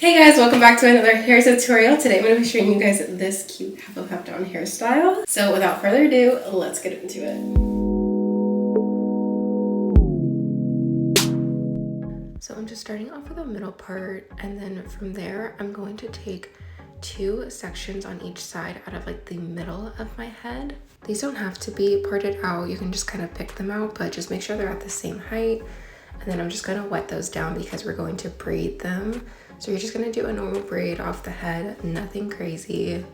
Hey guys, welcome back to another hair tutorial. Today I'm going to be showing you guys this cute half up half down hairstyle. So without further ado, let's get into it. So I'm just starting off with the middle part, and then from there I'm going to take two sections on each side out of like the middle of my head. These don't have to be parted out, you can just kind of pick them out, but just make sure they're at the same height. And then I'm just going to wet those down because we're going to braid them. So you're just going to do a normal braid off the head, nothing crazy.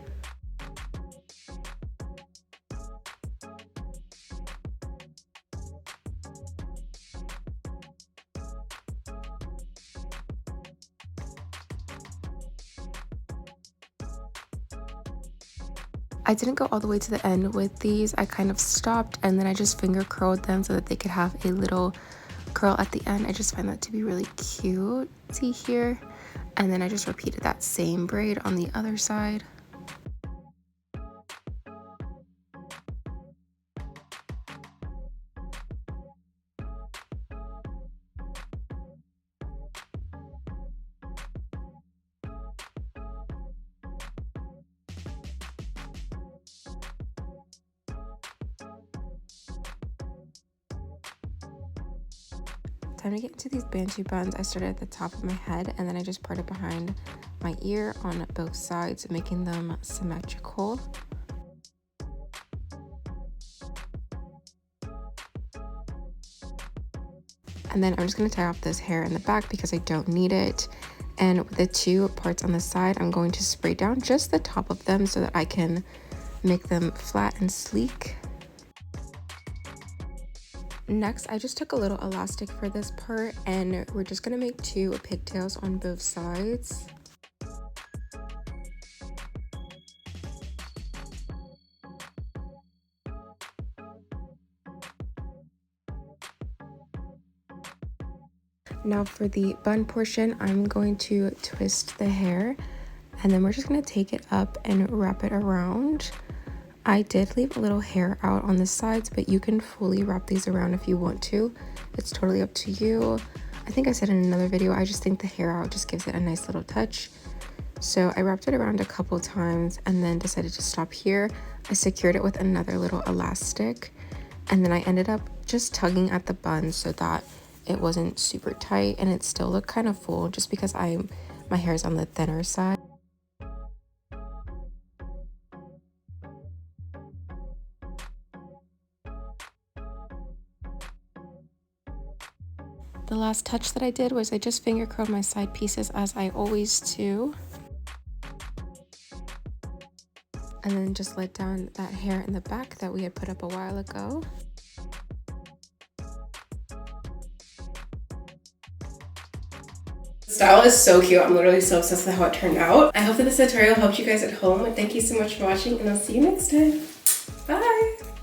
I didn't go all the way to the end with these. I kind of stopped and then I just finger curled them so that they could have a little curl at the end. I just find that to be really cute. See here? And then I just repeated that same braid on the other side. Time to get into these Bantu buns. I started at the top of my head and then I just parted behind my ear on both sides, making them symmetrical. And then I'm just going to tie off this hair in the back because I don't need it. And with the two parts on the side, I'm going to spray down just the top of them so that I can make them flat and sleek. Next, I just took a little elastic for this part and we're just going to make two pigtails on both sides. Now for the bun portion, I'm going to twist the hair and then we're just going to take it up and wrap it around. I did leave a little hair out on the sides, but you can fully wrap these around if you want to. It's totally up to you. I think I said in another video, I just think the hair out just gives it a nice little touch. So I wrapped it around a couple times and then decided to stop here. I secured it with another little elastic and then I ended up just tugging at the bun so that it wasn't super tight and it still looked kind of full just because my hair is on the thinner side. The last touch that I did was I just finger curled my side pieces as I always do. And then just let down that hair in the back that we had put up a while ago. The style is so cute. I'm literally so obsessed with how it turned out. I hope that this tutorial helped you guys at home. Thank you so much for watching and I'll see you next time. Bye!